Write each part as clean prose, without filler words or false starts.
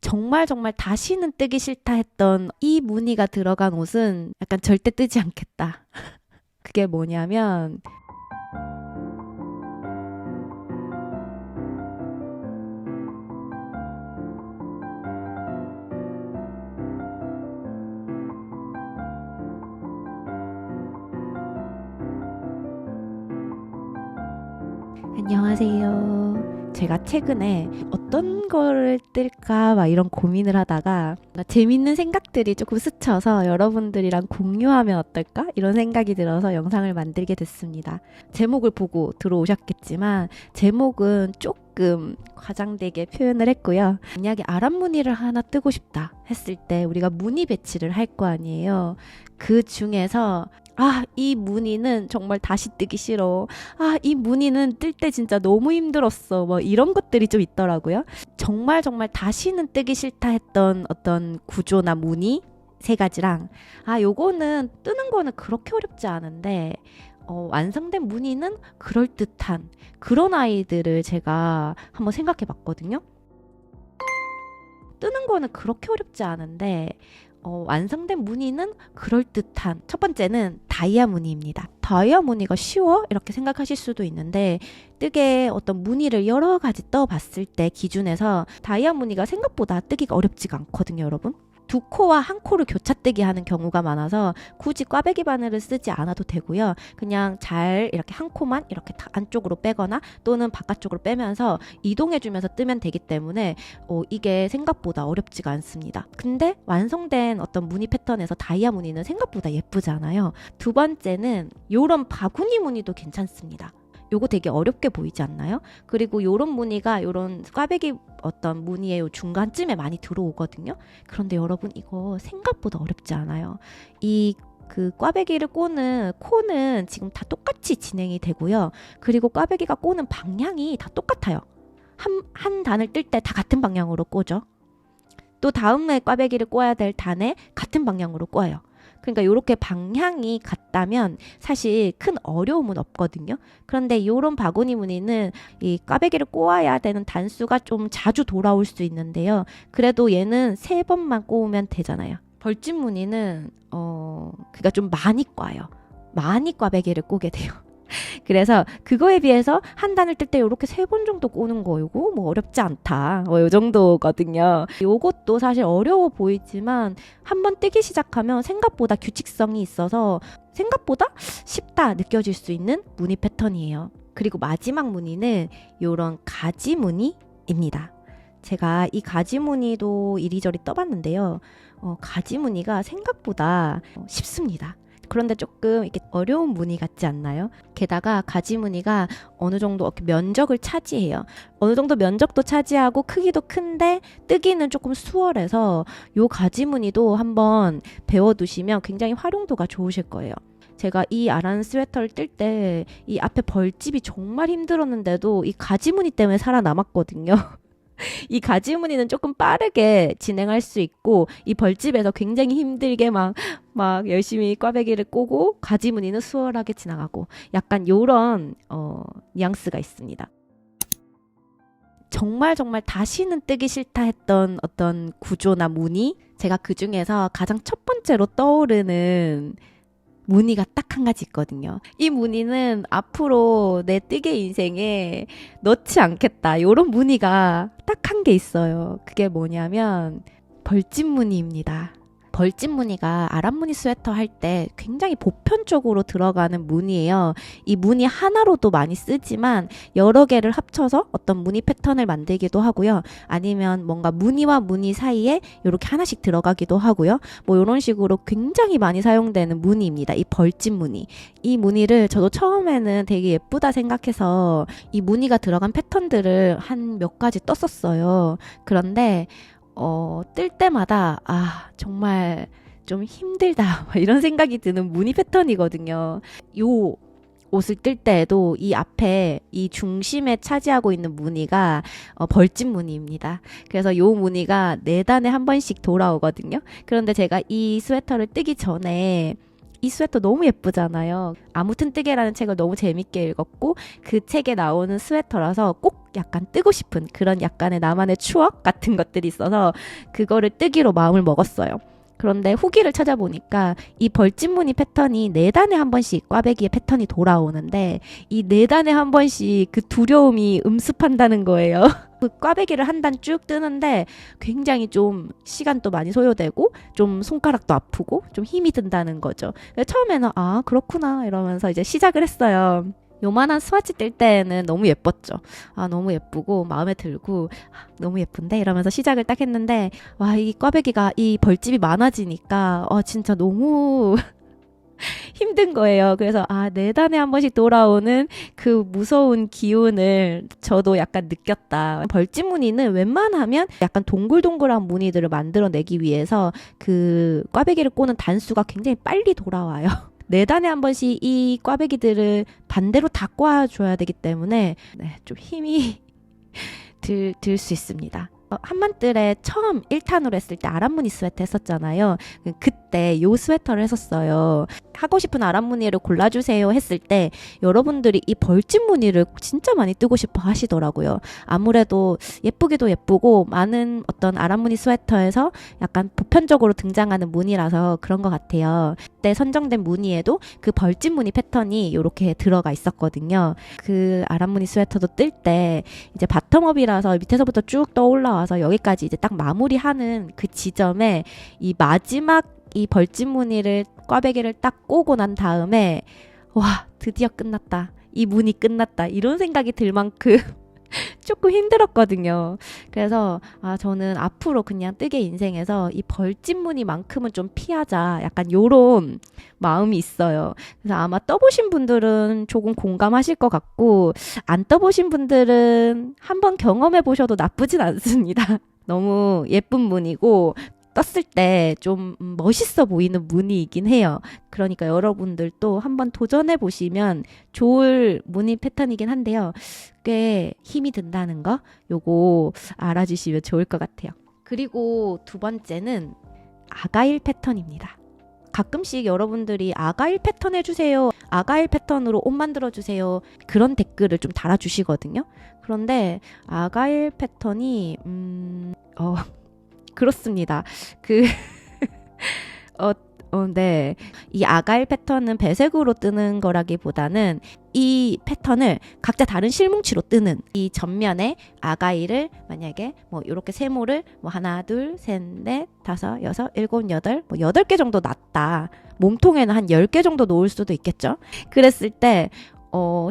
정말 정말 다시는 뜨기 싫다 했던 이 무늬가 들어간 옷은 약간 절대 뜨지 않겠다. 그게 뭐냐면 안녕하세요. 제가 최근에 어떤 거를 뜰까 막 이런 고민을 하다가 재밌는 생각들이 조금 스쳐서 여러분들이랑 공유하면 어떨까? 이런 생각이 들어서 영상을 만들게 됐습니다. 제목을 보고 들어오셨겠지만 제목은 조금 과장되게 표현을 했고요. 만약에 아랍무늬를 하나 뜨고 싶다 했을 때 우리가 무늬 배치를 할 거 아니에요. 그 중에서 이 무늬는 정말 다시 뜨기 싫어. 이 무늬는 뜰 때 진짜 너무 힘들었어. 뭐 이런 것들이 좀 있더라고요. 정말 정말 다시는 뜨기 싫다 했던 어떤 구조나 무늬 세 가지랑 요거는 뜨는 거는 그렇게 어렵지 않은데 완성된 무늬는 그럴듯한 그런 아이들을 제가 한번 생각해 봤거든요. 뜨는 거는 그렇게 어렵지 않은데 완성된 무늬는 그럴듯한 첫 번째는 다이아 무늬입니다. 다이아 무늬가 쉬워? 이렇게 생각하실 수도 있는데 뜨개 어떤 무늬를 여러 가지 떠봤을 때 기준에서 다이아 무늬가 생각보다 뜨기가 어렵지가 않거든요, 여러분. 두 코와 한 코를 교차뜨기 하는 경우가 많아서 굳이 꽈배기 바늘을 쓰지 않아도 되고요. 그냥 잘 이렇게 한 코만 이렇게 안쪽으로 빼거나 또는 바깥쪽으로 빼면서 이동해주면서 뜨면 되기 때문에 이게 생각보다 어렵지가 않습니다. 근데 완성된 어떤 무늬 패턴에서 다이아 무늬는 생각보다 예쁘지 않아요. 두 번째는 요런 바구니 무늬도 괜찮습니다. 요거 되게 어렵게 보이지 않나요? 그리고 요런 무늬가 요런 꽈배기 어떤 무늬의 요 중간쯤에 많이 들어오거든요. 그런데 여러분 이거 생각보다 어렵지 않아요. 그 꽈배기를 꼬는 코는 지금 다 똑같이 진행이 되고요. 그리고 꽈배기가 꼬는 방향이 다 똑같아요. 한 단을 뜰 때 다 같은 방향으로 꼬죠. 또 다음에 꽈배기를 꼬아야 될 단에 같은 방향으로 꼬아요. 그러니까 이렇게 방향이 같다면 사실 큰 어려움은 없거든요. 그런데 이런 바구니 무늬는 이 꽈배기를 꼬아야 되는 단수가 좀 자주 돌아올 수 있는데요. 그래도 얘는 3번만 꼬우면 되잖아요. 벌집 무늬는 그러니까 좀 많이 꽈요. 많이 꽈배기를 꼬게 돼요. 그래서 그거에 비해서 한 단을 뜰 때 이렇게 3번 정도 꼬는 거 이거 뭐 어렵지 않다. 요 정도거든요. 요것도 사실 어려워 보이지만 한번 뜨기 시작하면 생각보다 규칙성이 있어서 생각보다 쉽다 느껴질 수 있는 무늬 패턴이에요. 그리고 마지막 무늬는 요런 가지 무늬입니다. 제가 이 가지 무늬도 이리저리 떠봤는데요. 가지 무늬가 생각보다 쉽습니다. 그런데 조금 이렇게 어려운 무늬 같지 않나요? 게다가 가지 무늬가 어느 정도 이렇게 면적을 차지해요. 어느 정도 면적도 차지하고 크기도 큰데 뜨기는 조금 수월해서 요 가지 무늬도 한번 배워두시면 굉장히 활용도가 좋으실 거예요. 제가 이 아란 스웨터를 뜰 때 이 앞에 벌집이 정말 힘들었는데도 이 가지 무늬 때문에 살아남았거든요. 이 가지 무늬는 조금 빠르게 진행할 수 있고 이 벌집에서 굉장히 힘들게 막 열심히 꽈배기를 꼬고 가지 무늬는 수월하게 지나가고 약간 요런 뉘앙스가 있습니다. 정말 정말 다시는 뜨기 싫다 했던 어떤 구조나 무늬 제가 그 중에서 가장 첫 번째로 떠오르는 무늬가 딱 한 가지 있거든요. 이 무늬는 앞으로 내 뜨개 인생에 넣지 않겠다. 이런 무늬가 딱 한 게 있어요. 그게 뭐냐면 벌집 무늬입니다. 벌집 무늬가 아랍 무늬 스웨터 할 때 굉장히 보편적으로 들어가는 무늬예요. 이 무늬 하나로도 많이 쓰지만 여러 개를 합쳐서 어떤 무늬 패턴을 만들기도 하고요. 아니면 뭔가 무늬와 무늬 사이에 이렇게 하나씩 들어가기도 하고요. 뭐 이런 식으로 굉장히 많이 사용되는 무늬입니다. 이 벌집 무늬. 이 무늬를 저도 처음에는 되게 예쁘다 생각해서 이 무늬가 들어간 패턴들을 한 몇 가지 떴었어요. 그런데 뜰 때마다 정말 좀 힘들다 이런 생각이 드는 무늬 패턴이거든요. 요 옷을 뜰 때에도 이 앞에 이 중심에 차지하고 있는 무늬가 벌집 무늬입니다. 그래서 요 무늬가 4단에 한 번씩 돌아오거든요. 그런데 제가 이 스웨터를 뜨기 전에 이 스웨터 너무 예쁘잖아요. 아무튼 뜨개라는 책을 너무 재밌게 읽었고 그 책에 나오는 스웨터라서 꼭 약간 뜨고 싶은 그런 약간의 나만의 추억 같은 것들이 있어서 그거를 뜨기로 마음을 먹었어요. 그런데 후기를 찾아보니까 이 벌집무늬 패턴이 4단에 한 번씩 꽈배기의 패턴이 돌아오는데 이 4단에 한 번씩 그 두려움이 음습한다는 거예요. 그 꽈배기를 한 단 쭉 뜨는데 굉장히 좀 시간도 많이 소요되고 좀 손가락도 아프고 좀 힘이 든다는 거죠. 처음에는 아 그렇구나 이러면서 이제 시작을 했어요. 요만한 스와치 뜰 때는 너무 예뻤죠. 아, 너무 예쁘고, 마음에 들고, 너무 예쁜데? 이러면서 시작을 딱 했는데, 와, 이 꽈배기가, 이 벌집이 많아지니까, 진짜 너무 힘든 거예요. 그래서, 4단에 한 번씩 돌아오는 그 무서운 기운을 저도 약간 느꼈다. 벌집 무늬는 웬만하면 약간 동글동글한 무늬들을 만들어내기 위해서 그 꽈배기를 꼬는 단수가 굉장히 빨리 돌아와요. 4단에 한 번씩 이 꽈배기들을 반대로 다 꽈줘야 되기 때문에 좀 힘이 들 수 있습니다. 한만뜰에 처음 1탄으로 했을 때 아랍무늬 스웨터 했었잖아요. 그때 요 스웨터를 했었어요. 하고 싶은 아랍무늬를 골라주세요 했을 때 여러분들이 이 벌집 무늬를 진짜 많이 뜨고 싶어 하시더라고요. 아무래도 예쁘기도 예쁘고 많은 어떤 아랍무늬 스웨터에서 약간 보편적으로 등장하는 무늬라서 그런 것 같아요. 그때 선정된 무늬에도 그 벌집 무늬 패턴이 이렇게 들어가 있었거든요. 그 아랍무늬 스웨터도 뜰 때 이제 바텀업이라서 밑에서부터 쭉 떠올라와서 여기까지 이제 딱 마무리하는 그 지점에 이 마지막 이 벌집 무늬를 꽈배기를 딱 꼬고 난 다음에 와 드디어 끝났다. 이 무늬 끝났다. 이런 생각이 들 만큼 조금 힘들었거든요. 그래서 저는 앞으로 그냥 뜨개 인생에서 이 벌집 무늬만큼은 좀 피하자. 약간 요런 마음이 있어요. 그래서 아마 떠보신 분들은 조금 공감하실 것 같고 안 떠보신 분들은 한번 경험해 보셔도 나쁘진 않습니다. 너무 예쁜 무늬고 떴을 때 좀 멋있어 보이는 무늬이긴 해요. 그러니까 여러분들도 한번 도전해 보시면 좋을 무늬 패턴이긴 한데요. 꽤 힘이 든다는 거 요거 알아주시면 좋을 것 같아요. 그리고 두 번째는 아가일 패턴입니다. 가끔씩 여러분들이 아가일 패턴 해주세요. 아가일 패턴으로 옷 만들어주세요. 그런 댓글을 좀 달아주시거든요. 그런데 아가일 패턴이 그렇습니다. 네. 이 아가일 패턴은 배색으로 뜨는 거라기보다는 이 패턴을 각자 다른 실뭉치로 뜨는 이 전면에 아가일을 만약에 뭐 이렇게 세모를 뭐 하나, 둘, 셋, 넷, 다섯, 여섯, 일곱, 여덟, 뭐 8개 정도 놨다. 몸통에는 한 10개 정도 놓을 수도 있겠죠. 그랬을 때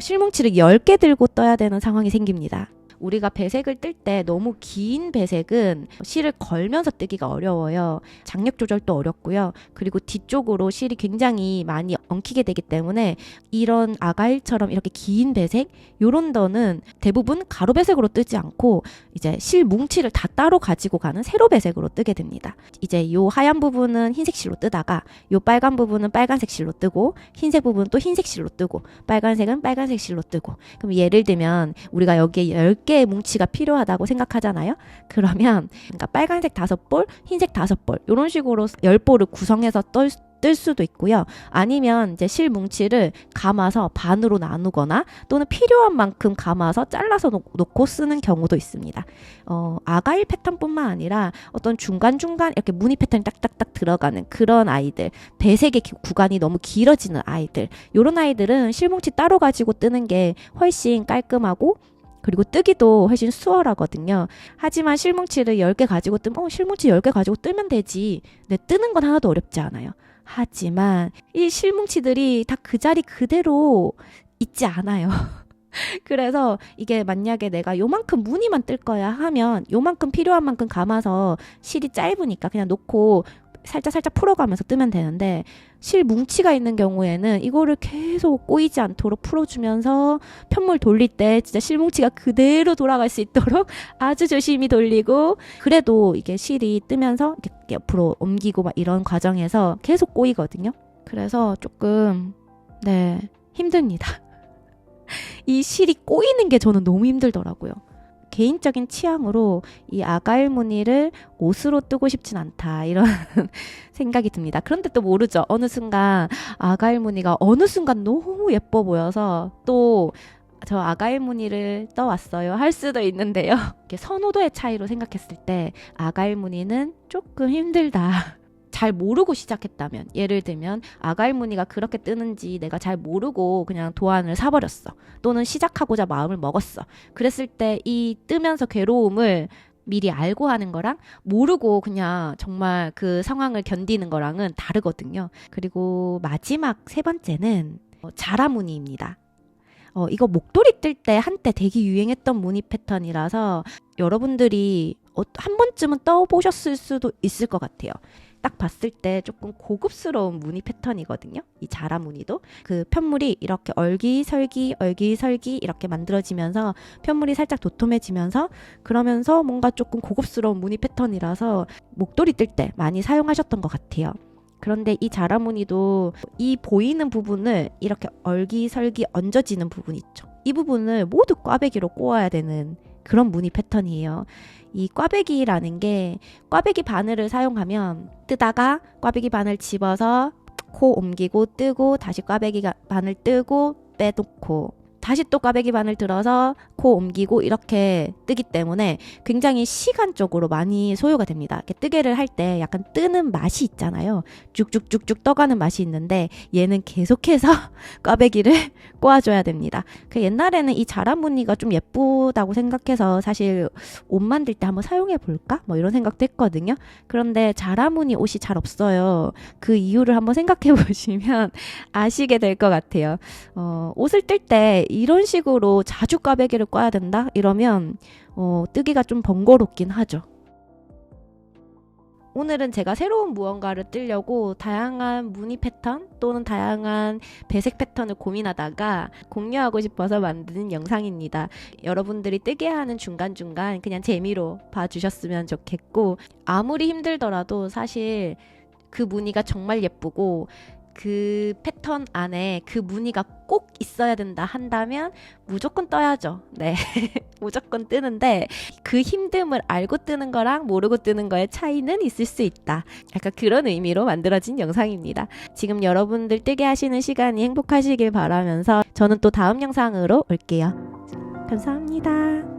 실뭉치를 10개 들고 떠야 되는 상황이 생깁니다. 우리가 배색을 뜰 때 너무 긴 배색은 실을 걸면서 뜨기가 어려워요. 장력 조절도 어렵고요. 그리고 뒤쪽으로 실이 굉장히 많이 엉키게 되기 때문에 이런 아가일처럼 이렇게 긴 배색 요런 거는 대부분 가로 배색으로 뜨지 않고 이제 실 뭉치를 다 따로 가지고 가는 세로 배색으로 뜨게 됩니다. 이제 요 하얀 부분은 흰색 실로 뜨다가 요 빨간 부분은 빨간색 실로 뜨고 흰색 부분은 또 흰색 실로 뜨고 빨간색은 빨간색 실로 뜨고 그럼 예를 들면 우리가 여기에 10개의 뭉치가 필요하다고 생각하잖아요. 그러면 그러니까 빨간색 5볼, 흰색 5볼 이런 식으로 10볼을 구성해서 뜰 수도 있고요. 아니면 이제 실 뭉치를 감아서 반으로 나누거나 또는 필요한 만큼 감아서 잘라서 놓고 쓰는 경우도 있습니다. 아가일 패턴뿐만 아니라 어떤 중간중간 이렇게 무늬 패턴이 딱딱딱 들어가는 그런 아이들, 배색의 구간이 너무 길어지는 아이들, 이런 아이들은 실 뭉치 따로 가지고 뜨는 게 훨씬 깔끔하고 그리고 뜨기도 훨씬 수월하거든요. 하지만 실뭉치를 10개 가지고 뜨면 실뭉치 10개 가지고 뜨면 되지. 근데 뜨는 건 하나도 어렵지 않아요. 하지만 이 실뭉치들이 다 그 자리 그대로 있지 않아요. 그래서 이게 만약에 내가 요만큼 무늬만 뜰 거야 하면 요만큼 필요한 만큼 감아서 실이 짧으니까 그냥 놓고 살짝 풀어가면서 뜨면 되는데 실 뭉치가 있는 경우에는 이거를 계속 꼬이지 않도록 풀어주면서 편물 돌릴 때 진짜 실 뭉치가 그대로 돌아갈 수 있도록 아주 조심히 돌리고 그래도 이게 실이 뜨면서 이렇게 옆으로 옮기고 막 이런 과정에서 계속 꼬이거든요. 그래서 조금 힘듭니다. 이 실이 꼬이는 게 저는 너무 힘들더라고요. 개인적인 취향으로 이 아가일 무늬를 옷으로 뜨고 싶진 않다 이런 생각이 듭니다. 그런데 또 모르죠. 어느 순간 아가일 무늬가 어느 순간 너무 예뻐 보여서 또 저 아가일 무늬를 떠왔어요 할 수도 있는데요. 이렇게 선호도의 차이로 생각했을 때 아가일 무늬는 조금 힘들다. 잘 모르고 시작했다면, 예를 들면 아가일 무늬가 그렇게 뜨는지 내가 잘 모르고 그냥 도안을 사버렸어. 또는 시작하고자 마음을 먹었어. 그랬을 때 이 뜨면서 괴로움을 미리 알고 하는 거랑 모르고 그냥 정말 그 상황을 견디는 거랑은 다르거든요. 그리고 마지막 세 번째는 자라 무늬입니다. 이거 목도리 뜰 때 한때 되게 유행했던 무늬 패턴이라서 여러분들이 한 번쯤은 떠보셨을 수도 있을 것 같아요. 딱 봤을 때 조금 고급스러운 무늬 패턴이거든요. 이 자라 무늬도 그 편물이 이렇게 얼기설기 이렇게 만들어지면서 편물이 살짝 도톰해지면서 그러면서 뭔가 조금 고급스러운 무늬 패턴이라서 목도리 뜰 때 많이 사용하셨던 것 같아요. 그런데 이 자라 무늬도 이 보이는 부분을 이렇게 얼기설기 얹어지는 부분 있죠. 이 부분을 모두 꽈배기로 꼬아야 되는 그런 무늬 패턴이에요. 이 꽈배기라는 게 꽈배기 바늘을 사용하면 뜨다가 꽈배기 바늘 집어서 코 옮기고 뜨고 다시 꽈배기 바늘 뜨고 빼놓고 다시 또 꽈배기 바늘 들어서 코 옮기고 이렇게 뜨기 때문에 굉장히 시간적으로 많이 소요가 됩니다. 이렇게 뜨개를 할 때 약간 뜨는 맛이 있잖아요. 쭉쭉쭉쭉 떠가는 맛이 있는데 얘는 계속해서 꽈배기를 꼬아줘야 됩니다. 그 옛날에는 이 자라 무늬가 좀 예쁘다고 생각해서 사실 옷 만들 때 한번 사용해 볼까? 뭐 이런 생각도 했거든요. 그런데 자라 무늬 옷이 잘 없어요. 그 이유를 한번 생각해 보시면 아시게 될 것 같아요. 옷을 뜰 때 이런 식으로 자주 꽈배기를 꽈야 된다? 이러면 뜨기가 좀 번거롭긴 하죠. 오늘은 제가 새로운 무언가를 뜨려고 다양한 무늬 패턴 또는 다양한 배색 패턴을 고민하다가 공유하고 싶어서 만든 영상입니다. 여러분들이 뜨게 하는 중간중간 그냥 재미로 봐주셨으면 좋겠고, 아무리 힘들더라도 사실 그 무늬가 정말 예쁘고 그 패턴 안에 그 무늬가 꼭 있어야 된다 한다면 무조건 떠야죠. 네. 무조건 뜨는데 그 힘듦을 알고 뜨는 거랑 모르고 뜨는 거의 차이는 있을 수 있다. 약간 그런 의미로 만들어진 영상입니다. 지금 여러분들 뜨게 하시는 시간이 행복하시길 바라면서 저는 또 다음 영상으로 올게요. 감사합니다.